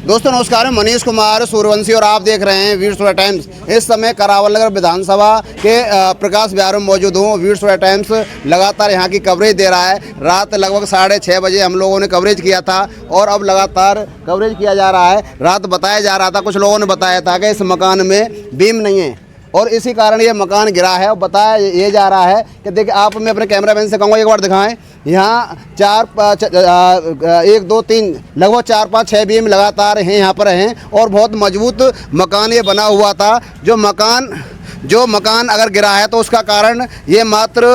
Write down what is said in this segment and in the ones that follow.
दोस्तों नमस्कार, मैं मनीष कुमार सूर्यवंशी और आप देख रहे हैं वीर सूर्या टाइम्स। इस समय करावल नगर विधानसभा के प्रकाश विहार में मौजूद हूँ। वीर सूर्या टाइम्स लगातार यहाँ की कवरेज दे रहा है। रात लगभग 6:30 बजे हम लोगों ने कवरेज किया था और अब लगातार कवरेज किया जा रहा है। रात बताया जा रहा था, कुछ लोगों ने बताया था कि इस मकान में बीम नहीं है और इसी कारण ये मकान गिरा है। और बताया ये जा रहा है कि देखिए, आप मैं अपने कैमरामैन से कहूँगा एक बार दिखाएं। यहाँ 1 2 3 लगभग 4 5 6 बीम लगातार हैं, यहाँ पर हैं और बहुत मजबूत मकान ये बना हुआ था। जो मकान अगर गिरा है तो उसका कारण ये मात्र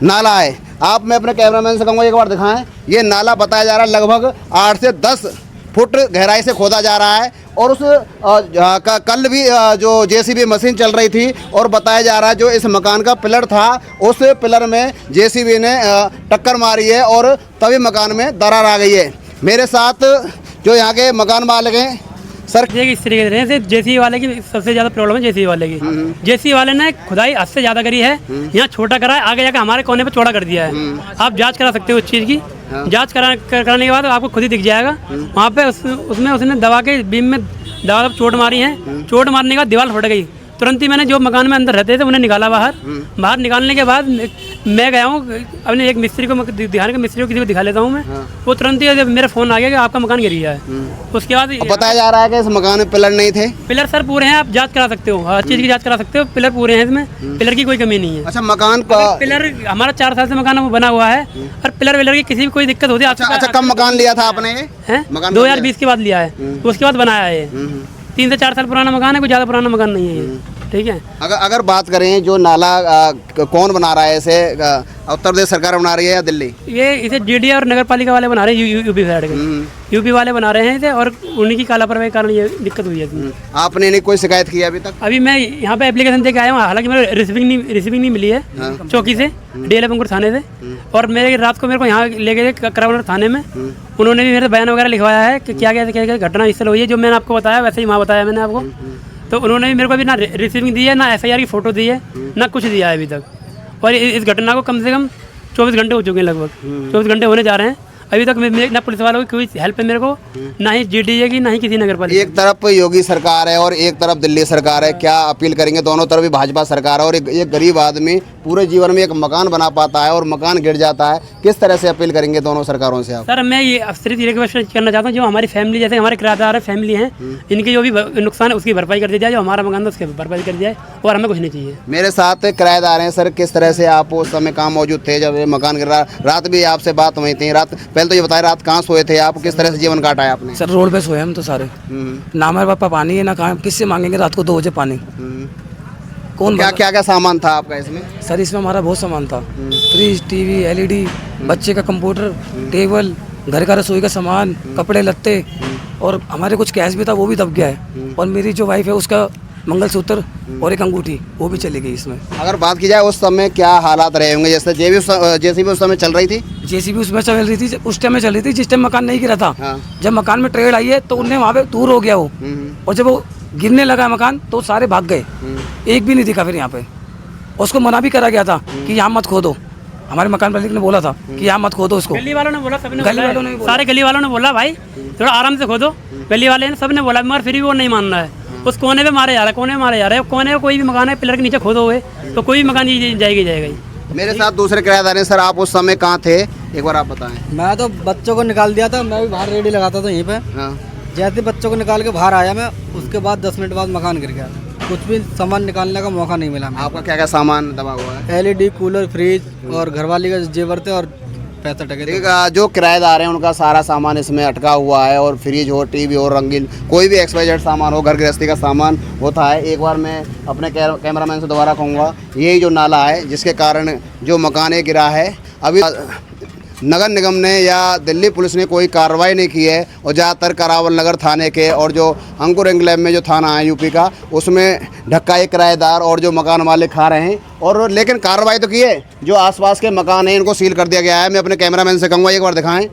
नाला है। आप मैं अपने कैमरामैन से कहूँगा एक बार दिखाएं। ये नाला बताया जा रहा है लगभग 8 से 10 फुट गहराई से खोदा जा रहा है और उस कल भी जो जेसीबी मशीन चल रही थी और बताया जा रहा है जो इस मकान का पिलर था उस पिलर में जेसीबी ने टक्कर मारी है और तभी मकान में दरार आ गई है। मेरे साथ जो यहाँ के मकान मालिक हैं सर, इस तरीके से जेसीबी वाले की सबसे ज़्यादा प्रॉब्लम है। जेसीबी वाले की जेसीबी वाले ने खुदाई हद से ज़्यादा करी है, यहाँ छोटा करा है, आगे जाकर हमारे कोने पे चौड़ा कर दिया है। आप जांच करा सकते हो उस चीज़ की। जांच कराने के बाद आपको खुद ही दिख जाएगा। वहाँ पे उसमें उसने दबा के बीम में दबा चोट मारी है। चोट मारने के बाद दीवार फट गई। तुरंत ही मैंने जो मकान में अंदर रहते थे उन्हें निकाला बाहर निकालने के बाद मैं गया हूँ अपने एक मिस्त्री को दिखाने के, मिस्त्री को किसी को दिखा लेता हूँ मैं। वो तुरंत ही जब मेरा फ़ोन आ गया कि आपका मकान गिर गया है। उसके बाद बताया जा रहा है कि इस मकान में पिलर नहीं थे। पिलर सर पूरे हैं, आप जांच करा सकते हो, हर चीज़ की जांच करा सकते हो। पिलर पूरे हैं, इसमें पिलर की कोई कमी नहीं है। अच्छा, मकान का पिलर हमारा 4 साल से मकान बना हुआ है और पिलर की किसी भी कोई दिक्कत होती है। अच्छा, कब मकान लिया था आपने? ये 2020 के बाद लिया है, उसके बाद बनाया है। 3 से 4 साल पुराना मकान है, कोई ज़्यादा पुराना मकान नहीं है ये। ठीक है। अगर बात करें जो नाला कौन बना रहा है, इसे उत्तर प्रदेश सरकार बना रही है या दिल्ली? ये इसे जीडीए और नगर पालिका वाले बना रहे हैं, यूपी साइड के यूपी वाले बना रहे हैं इसे, और उन्हीं की कालापरवाही के कारण ये दिक्कत हुई है। आपने नहीं कोई शिकायत की अभी तक? अभी मैं यहाँ पे एप्लीकेशन दे के आया हूँ, हालांकि मेरे रिसीविंग नहीं मिली है चौकी से, डीएलएफ अंकुर थाने से। और मेरे रात को मेरे को यहाँ ले गए करावल थाने में, उन्होंने भी मेरे बयान वगैरह लिखवाया है कि क्या घटना इस तरह हुई है। जो मैंने आपको बताया वैसे ही वहाँ बताया मैंने आपको। तो उन्होंने भी मेरे को अभी ना रिसीविंग दी है, ना एफआईआर की फ़ोटो दी है, ना कुछ दिया है अभी तक। और इस घटना को कम से कम 24 घंटे हो चुके हैं, लगभग 24 घंटे होने जा रहे हैं। अभी तक ना पुलिस वालों की कोई हेल्प है मेरे को, ना ही जीडीए की, ना ही किसी नगर पालिका। एक तरफ योगी सरकार है और एक तरफ दिल्ली सरकार है। क्या अपील करेंगे? दोनों तरफ ही भाजपा सरकार है और एक गरीब आदमी पूरे जीवन में एक मकान बना पाता है और मकान गिर जाता है। किस तरह से अपील करेंगे दोनों सरकारों से आप? सर, मैं ये सिर्फ रिक्वेस्ट करना चाहता हूँ, जो हमारी फैमिली, जैसे हमारे किराएदार है, फैमिली हैं, इनकी जो भी नुकसान है उसकी भरपाई कर दी जाए। जो हमारा मकान था उसकी भरपाई कर दी जाए और हमें कुछ नहीं चाहिए। मेरे साथ किराएदार हैं। सर, किस तरह से आप उस समय कहाँ मौजूद थे जब ये मकान गिर रहा? रात भी आपसे बात हुई थी। रात पहले तो ये बताए, रात कहाँ सोए थे आप? किस तरह से जीवन काटा है आपने? सर, रोड पे सोए हम तो सारे। ना हमारे पापा पानी है, ना कहाँ किससे मांगेंगे रात को 2 बजे पानी। कौन क्या सामान था आपका इसमें? सर, इसमें हमारा बहुत सामान था। फ्रिज, टीवी, एलईडी, बच्चे का कंप्यूटर, टेबल, घर का रसोई का सामान, कपड़े लत्ते, और हमारे कुछ कैश भी था, वो भी दब गया है। और मेरी जो वाइफ है उसका मंगलसूत्र और एक अंगूठी वो भी चली गई इसमें। अगर बात की जाए उस समय क्या हालात रहे होंगे? जैसे जेसीबी उस समय चल रही थी? जेसीबी उसमें चल रही थी, उस टाइम में चल रही थी जिस टाइम मकान नहीं गिरा था। जब मकान में ट्रेड आई है तो उन्हें वहाँ पे दूर हो गया वो, और जब वो गिरने लगा मकान तो सारे भाग गए, एक भी नहीं दिखा फिर यहाँ पे। उसको मना भी करा गया था कि यहाँ मत खोदो। हमारे मकान मालिक ने बोला था कि यहाँ मत खोदो उसको। गली वालों ने बोला, सारे गली वालों ने बोला भाई थोड़ा आराम से खोदो। गली वाले ने सब ने बोला, मगर फिर भी वो नहीं मान रहा है। उस कोने पे मारे जा रहा है, कोने में मारे जा रहे हैं। कोने में कोई भी मकान है, पिलर के नीचे खोदो हुए तो कोई भी मकान जाएगा। मेरे साथ दूसरे किराएदार हैं। सर, आप उस समय कहाँ थे, एक बार आप बताएं। मैं तो बच्चों को निकाल दिया था, मैं भी बाहर रेडी लगाता था यहीं पे। जैसे बच्चों को निकाल के बाहर आया मैं, उसके बाद 10 मिनट बाद मकान गिर गया। कुछ भी सामान निकालने का मौका नहीं मिला। आपका क्या सामान दबा हुआ है? एलईडी, कूलर, फ्रिज और घरवाली का जेवर थे और पैसा टके। जो किराएदार हैं उनका सारा सामान इसमें अटका हुआ है, और फ्रिज हो, टीवी हो, रंगीन कोई भी XYZ सामान हो, घर गृहस्थी का सामान होता है। एक बार मैं अपने कैमरामैन से दोबारा कहूँगा, यही जो नाला है जिसके कारण जो मकान गिरा है, अभी नगर निगम ने या दिल्ली पुलिस ने कोई कार्रवाई नहीं की है। और ज़्यादातर करावल नगर थाने के और जो अंकुर एंगलैब में जो थाना है यूपी का, उसमें ढक्का किराएदार और जो मकान मालिक खा रहे हैं। और लेकिन कार्रवाई तो की है, जो आसपास के मकान हैं इनको सील कर दिया गया है। मैं अपने कैमरामैन से कहूँगा एक बार दिखाएं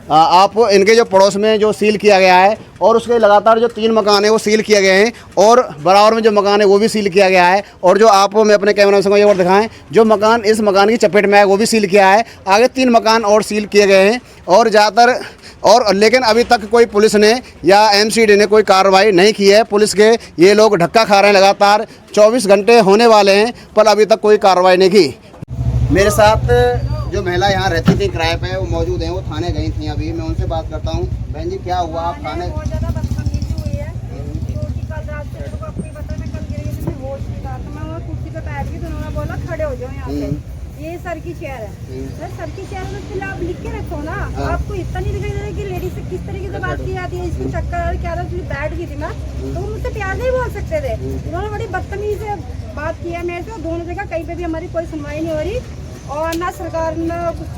आप, इनके जो पड़ोस में जो सील किया गया है, और उसके लगातार जो 3 मकान है वो सील किए गए हैं, और बराबर में जो मकान है वो भी सील किया गया है। और जो आप मैं अपने कैमरा से एक बार दिखाएं, जो मकान इस मकान की चपेट में है वो भी सील किया है। आगे 3 मकान और सील किए गए हैं। और ज़्यादातर और लेकिन अभी तक कोई पुलिस ने या एमसीडी ने कोई कार्रवाई नहीं की है। पुलिस के ये लोग धक्का खा रहे हैं लगातार, 24 घंटे होने वाले हैं पर अभी तक कोई कार्रवाई नहीं की। मेरे साथ जो महिला यहाँ रहती थी किराए पे, वो मौजूद हैं, वो थाने गई थी अभी। मैं उनसे बात करता हूँ। बहन जी क्या हुआ, आप थाने? बहुत ज़्यादा बदतमीजी हुई है क्योंकि कल रात से मेरे को अपनी पता है, मैं कल गिरी थी, मैं होश नहीं था, तो मैं वहाँ कुर्सी पे बैठ गई तो उन्होंने बोला खड़े हो जाओ यहाँ पे, ये सर की चेयर है। सर सर की चेयर में उसके लिए आप लिख के रखो ना। आपको इतना नहीं दिखाई दे रहा कि लेडीज से किस तरीके से बात की जाती है, इसको चक्कर क्या था, बैठ गई थी मैं तो वो मुझसे प्यार नहीं बोल सकते थे। उन्होंने बड़ी बदतमीजी से बात की है मेरे से। दोनों जगह कहीं पे भी हमारी कोई सुनवाई नहीं हो रही और ना सरकार में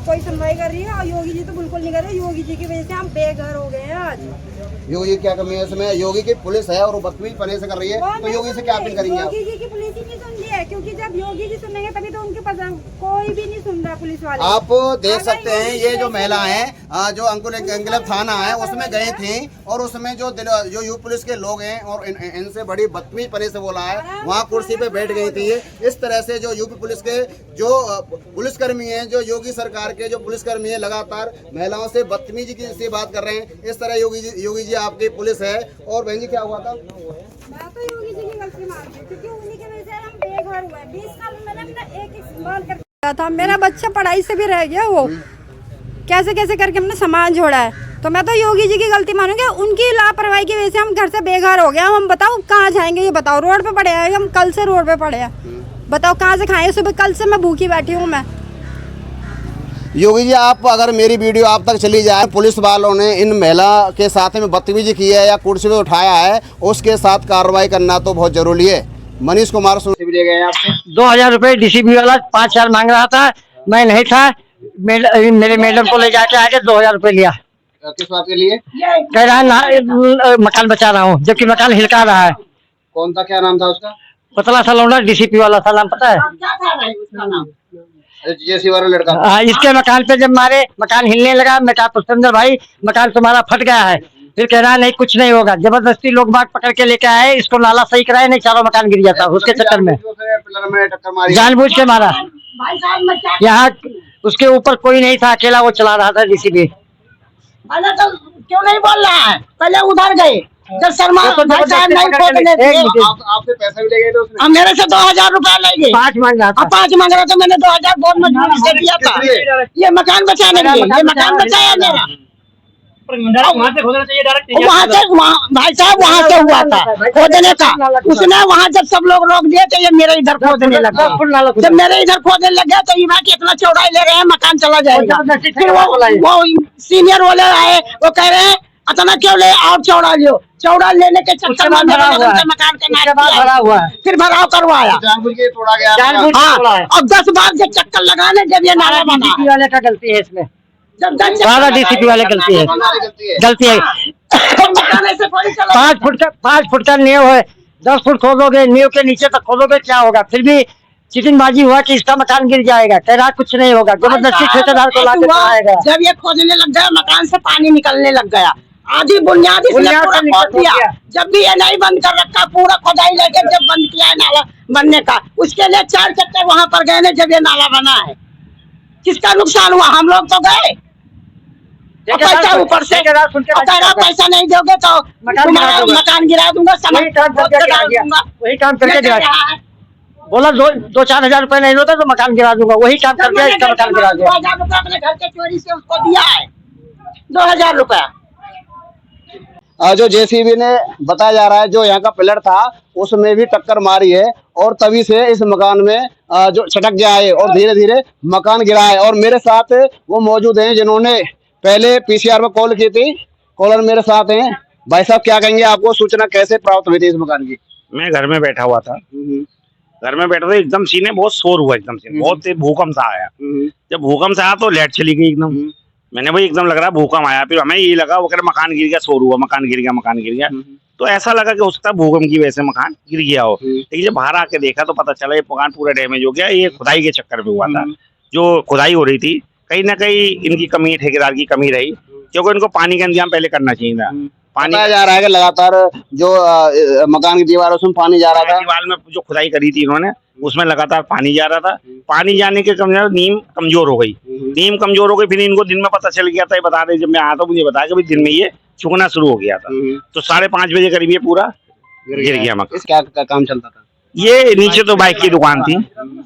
कोई सुनवाई कर रही है और योगी जी तो बिल्कुल नहीं कर रहे। योगी जी की वजह से हम बेघर हो गए हैं आज। योगी क्या कमी है इसमें? योगी की पुलिस है और वो बदतमीज पने से कर रही है, तो योगी से क्या अपील करेंगे आप? योगी जी की पुलिस ही नहीं सुन रही है क्योंकि जब योगी जी सुनेंगे तभी तो उनके पास कोई भी नहीं सुन रहा पुलिस वाले। आप देख सकते हैं ये जो महिला है, जो अंकुल अंकलेव थाना है उसमें गई थी और उसमें जो यूपी पुलिस के लोग हैं और इनसे बड़ी बदतमीज पने से बोला है, वहाँ कुर्सी पे बैठ गई थी। इस तरह से जो यूपी पुलिस के जो पुलिसकर्मी हैं, जो योगी सरकार के जो पुलिसकर्मी हैं, लगातार महिलाओं से बदतमीजी की से बात कर रहे हैं। इस तरह योगी जी आपकी पुलिस है। और बहन जी क्या हुआ था? मैं तो योगी जी की गलती मानती हूँ क्योंकि उन्हीं की वजह से हम बेघर हुए। 20 साल में मैंने अपना एक इस्तेमाल कर था, मेरा बच्चा पढ़ाई से भी रह गया, वो कैसे कैसे करके हमने सामान जोड़ा है। तो मैं तो योगी जी की गलती मानूंगी, उनकी लापरवाही की वजह से हम घर से बेघर हो गए। हम बताओ कहाँ जाएंगे, ये बताओ। रोड पे पड़े हैं हम, कल से रोड पे पड़े हैं, बताओ कहाँ से खाएं। सुबह कल से मैं भूखी बैठी हूँ। मैं योगी जी आप अगर मेरी वीडियो आप तक चली जाए, पुलिस वालों ने इन महिला के साथ में बदतमीजी की है या कुर्सी पे उठाया है, उसके साथ कार्रवाई करना तो बहुत जरूरी है। मनीष कुमार सुन लिए गए आपसे 2000 रुपए डीसीपी वाला 5000 मांग रहा था, मैं नहीं था, मेरे मैडम को ले जाके आके 2000 रुपए लिया। किस बात के लिए? कह रहा है मकान बचा रहा हूँ, जबकि मकान हिलका रहा है। कौन था, क्या नाम था उसका? पतला सा लौंडा, डीसीपी वाला था, नाम पता है? जेसी वाला लड़का। हाँ, इसके मकान पे जब मारे, मकान हिलने लगा, मैं कहा पुष्पेंद्र भाई मकान तुम्हारा फट गया है। फिर कह रहा है नहीं कुछ नहीं होगा। जबरदस्ती लोग बाग पकड़ के लेके आए, इसको नाला सही कराए, नहीं चारों मकान गिर जाता। उसके चक्कर में टक्कर मारी, जानबूझ के मारा। यहाँ उसके ऊपर कोई नहीं था, अकेला वो चला रहा था डीसीपी। पहले तो क्यों नहीं बोल रहा है, पहले उधर गए जब शर्मा भाई साहब नहीं खोदने दिए। आपसे पैसा भी ले गए थे उसने? मेरे से 2000 रुपया ले गए। 5 मांग रहा था। 5 मांग रहा था, मैंने 2000 बहुत मजबूरी से दिया था। ये मकान बचाने के लिए, ये मकान बचाया मेरा। वहाँ से भाई साहब वहाँ से हुआ था खोदने का। उसने वहाँ जब सब लोग रोक दिए तो ये मेरे इधर खोदने लगा। जब मेरे इधर खोदने लग गया तो ये भाई कितना चौड़ाई ले रहे हैं, मकान चला जाएगा। फिर वो सीनियर वाले आए, वो कह रहे हैं इतना क्यों ले, और चौड़ा लो। चौड़ा लेने के चक्कर में मकान का भरा हुआ है, फिर भराव करवाया, जानबूझ के तोड़ा गया। हाँ, और 10 बार जब चक्कर लगाने जब ये नाला बना। डीसीपी वाले का गलती है इसमें, सारा डीसीपी वाले गलती है, गलती है। 5 फुट का नींव है, 10 फुट खोदोगे, नींव के नीचे तक खोदोगे क्या होगा? फिर भी चिटिंगबाजी हुआ कि इसका मकान गिर जाएगा, कह रहा कुछ नहीं होगा। जबरदस्ती ठेकेदार को लाके कराएगा। जब ये खोदने लग गया, मकान से पानी निकलने लग गया, आधी बुनियाद खोद दिया। जब भी ये नहीं बंद कर रखा, पूरा खोदाई लेके जब बंद किया है नाला बनने का, उसके लिए 4 चक्कर वहाँ पर गए ने जब ये नाला बना है। किसका नुकसान हुआ? हम लोग तो गए, पैसा ऊपर से कह रहा पैसा नहीं दोगे तो तुम्हारा मकान गिरा दूंगा, वही काम करके गिरा। बोला 2-4 हजार रुपए नहीं होता तो मकान गिरा दूंगा, वही काम करके इसका मकान गिरा दूंगा। 2000 रुपया अपने घर के चोरी से उसको दिया है, 2000 रुपया। जो जेसीबी ने बताया जा रहा है, जो यहाँ का पिलर था उसमें भी टक्कर मारी है और तभी से इस मकान में जो छटक गया है और धीरे धीरे मकान गिरा है। और मेरे साथ वो मौजूद हैं जिन्होंने पहले पीसीआर में कॉल की थी। कॉलर मेरे साथ हैं। भाई साहब क्या कहेंगे, आपको सूचना कैसे प्राप्त हुई थी इस मकान की? मैं घर में बैठा हुआ था, घर में बैठा था, एकदम सीने बहुत शोर हुआ, एकदम से बहुत तेज भूकंप सा आया। जब भूकंप से आया तो लाइट चली गई एकदम। मैंने भाई एकदम लग रहा भूकंप आया, फिर हमें ये लगा वो कह रहा मकान गिर गया, शोर हुआ, मकान गिर गया, मकान गिर गया। तो ऐसा लगा कि हो सकता है भूकंप की वजह से मकान गिर गया हो। लेकिन जब बाहर आके देखा तो पता चला ये मकान पूरा डैमेज हो गया। ये खुदाई के चक्कर में हुआ था। जो खुदाई हो रही थी कहीं ना कहीं इनकी कमी, ठेकेदार की कमी रही, क्योंकि इनको पानी का इंतजाम पहले करना चाहिए था। पानी बताया जा रहा है कि लगातार जो मकान की दीवार है उसमें पानी जा रहा था। दीवार में जो खुदाई करी थी इन्होंने उसमें लगातार पानी जा रहा था। पानी जाने के कम नींव कमजोर हो गई। नींव कमजोर हो गई, फिर इनको दिन में पता चल गया था। ये बता रहे जब मैं आया था मुझे बताया कि भाई दिन में ये चुगना शुरू हो गया था। तो 5:30 बजे करीब ये पूरा गिर गया मकान। क्या काम चलता था? ये नीचे तो बाइक की दुकान थी,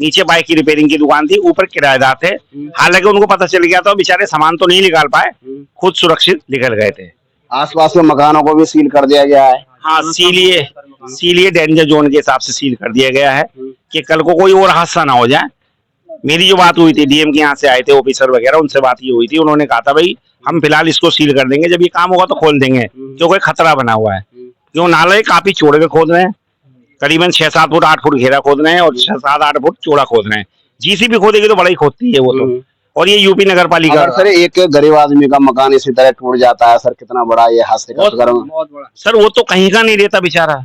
नीचे बाइक की रिपेयरिंग की दुकान थी, ऊपर किराएदार थे। हालांकि उनको पता चल गया था, बेचारे सामान तो नहीं निकाल पाए, खुद सुरक्षित निकल गए थे। आसपास के मकानों को भी सील कर दिया गया है। हाँ, सीलिए डेंजर जोन के हिसाब से सील कर दिया गया है कि कल को कोई और हादसा ना हो जाए। मेरी जो बात हुई थी डीएम के यहाँ से आए थे ऑफिसर वगैरह, उनसे बात ये हुई थी। उन्होंने कहा था भाई हम फिलहाल इसको सील कर देंगे, जब ये काम होगा तो खोल देंगे, क्योंकि खतरा बना हुआ है। क्यों नाले काफी चौड़े में खोद रहे हैं, करीबन 6-7 फुट 8 फुट घेरा खोद रहे हैं और 6-7-8 फुट चौड़ा खोद रहे हैं। जीसीबी खोदेगी तो बड़ा ही खोदती है वो तो। और ये यूपी नगर पालिका। अगर सर एक गरीब आदमी का मकान इसी तरह टूट जाता है सर, कितना बड़ा ये हादसे का शिकार है। सर वो तो कहीं का नहीं रहता बेचारा,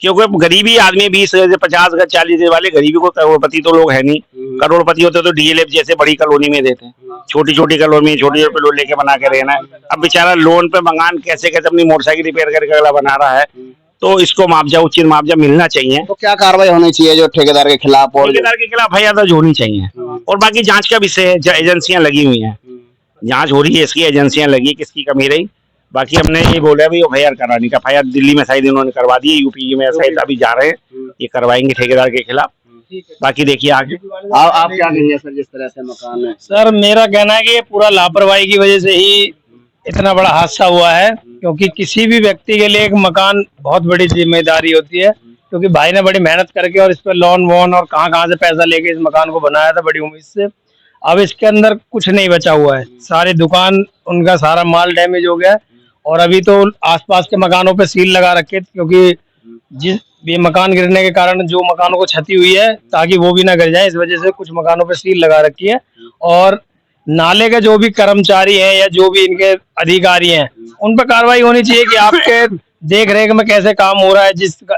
क्योंकि गरीबी आदमी 20 50 गज 40 गज वाले गरीबी को, करोड़पति तो लोग है नहीं। करोड़पति होते तो डीएलएफ जैसे बड़ी कॉलोनी में देते, छोटी छोटी कॉलोनी में छोटी छोटी लोन लेके बना के रहना है। अब बेचारा लोन पे मकान कैसे कैसे अपनी मोटरसाइकिल रिपेयर करके अगला बना रहा है, तो इसको मुआवजा, उचित मुआवजा मिलना चाहिए। तो क्या कार्रवाई होनी चाहिए जो ठेकेदार के खिलाफ? और ठेकेदार के खिलाफ एफआईआर दर्ज होनी चाहिए। और बाकी जांच का विषय है, एजेंसियां लगी हुई हैं, जांच हो रही है इसकी, एजेंसियां लगी, किसकी कमी रही। बाकी हमने ये बोला भाई एफआईआर कराने का। एफआईआर दिल्ली में शायद इन्होंने करवा दी है, यूपी में शायद अभी जा रहे हैं, ये करवाएंगे ठेकेदार के खिलाफ। बाकी देखिए आगे। आप क्या कहेंगे सर जिस तरह से मकान है? सर मेरा कहना है कि ये पूरा लापरवाही की वजह से ही इतना बड़ा हादसा हुआ है, क्योंकि किसी भी व्यक्ति के लिए एक मकान बहुत बड़ी जिम्मेदारी होती है। क्योंकि भाई ने बड़ी मेहनत करके और इस पर लोन वोन और कहाँ से पैसा लेके इस मकान को बनाया था बड़ी उम्मीद से। अब इसके अंदर कुछ नहीं बचा हुआ है, सारी दुकान उनका सारा माल डैमेज हो गया है। और अभी तो आसपास के मकानों पे सील लगा रखे, क्योंकि जिस ये मकान गिरने के कारण जो मकानों को क्षति हुई है ताकि वो भी ना गिर जाए, इस वजह से कुछ मकानों पे सील लगा रखी है। और नाले के जो भी कर्मचारी हैं या जो भी इनके अधिकारी हैं उन पर कार्रवाई होनी चाहिए कि आपके देख रेख में कैसे काम हो रहा है। जिसका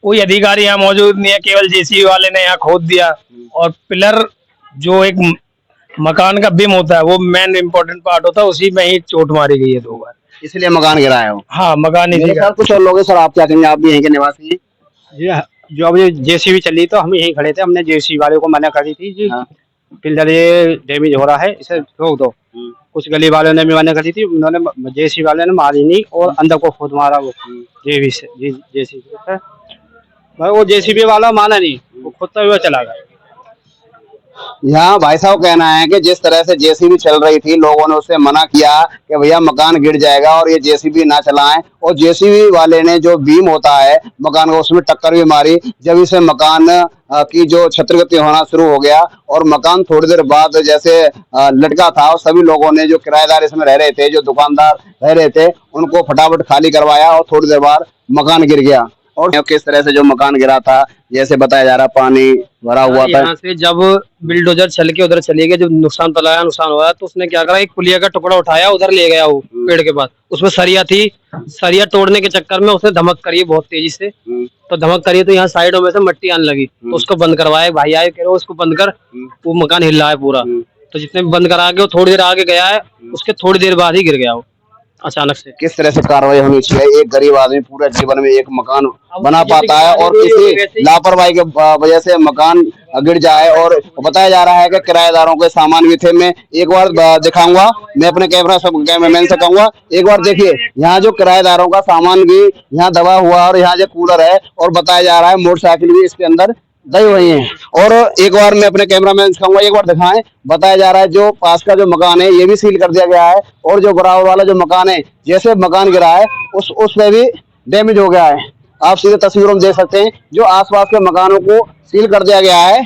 कोई अधिकारी यहाँ मौजूद नहीं है, केवल जेसीबी वाले ने यहाँ खोद दिया। और पिलर जो एक मकान का बीम होता है वो मेन इम्पोर्टेंट पार्ट होता है, उसी में ही चोट मारी गई है 2 बार, इसलिए मकान गिरा है वो। हाँ मकान ही सर कुछ और लोग हैं सर, आप क्या कहेंगे? आप भी यहीं के निवासी हैं? जो अभी जेसीबी चली तो हम यहीं खड़े थे, हमने जेसीबी वाले को मना करी थी जी पिलर ये डैमेज हो रहा है, इसे रोक दो। कुछ गली वालों ने भी मना करी थी, उन्होंने जेसीबी वाले ने मारी नहीं और अंदर को खुद मारा वो जेसीबी से। वो जेसीबी वाला माना नहीं, वो खुद हुआ चला गया। यहाँ भाई साहब कहना है कि जिस तरह से जेसीबी चल रही थी लोगों ने उससे मना किया कि भैया मकान गिर जाएगा और ये जेसीबी ना चलाएं, और जेसीबी वाले ने जो बीम होता है मकान को उसमें टक्कर भी मारी। जब इसे मकान की जो क्षतिगति होना शुरू हो गया और मकान थोड़ी देर बाद जैसे लटका था, और सभी लोगों ने जो किराएदार इसमें रह रहे थे, जो दुकानदार रह रहे थे, उनको फटाफट खाली करवाया और थोड़ी देर बाद मकान गिर गया। और किस तरह से जो मकान गिरा था, जैसे बताया जा रहा पानी भरा हुआ था। यहाँ से जब बिल्डोजर चल के उधर चले गए, जब नुकसान हुआ तो उसने क्या करा, एक पुलिया का टुकड़ा उठाया उधर ले गया वो पेड़ के पास। उसमें सरिया थी, सरिया तोड़ने के चक्कर में उसने धमक करी बहुत तेजी से। तो धमक करी तो यहाँ साइडों में से मिट्टी आने लगी, तो उसको बंद करवाया। भाई आए कह रहे उसको बंद कर, वो मकान हिल रहा है पूरा। तो जितने बंद करा के वो थोड़ी देर आगे गया है, उसके थोड़ी देर बाद ही गिर गया वो अचानक से। किस तरह से कार्रवाई होनी चाहिए? एक गरीब आदमी पूरे जीवन में एक मकान बना पाता है और किसी लापरवाही के वजह से मकान गिर जाए। और बताया जा रहा है कि किराएदारों के सामान भी थे। मैं एक बार दिखाऊंगा, मैं अपने कैमरामैन से कहूंगा एक बार देखिए, यहाँ जो किराएदारों का सामान भी यहाँ दबा हुआ और यहाँ जो कूलर है, और बताया जा रहा है मोटरसाइकिल भी इसके अंदर दई हुई हैं। और एक बार मैं अपने कैमरामैन से कहूंगा एक बार दिखाएं। बताया जा रहा है जो पास का जो मकान है ये भी सील कर दिया गया है, और जो बराबर वाला जो मकान है जैसे मकान गिरा है उस पे भी डैमेज हो गया है। आप सीधे तस्वीरों में देख सकते हैं जो आसपास के मकानों को सील कर दिया गया है।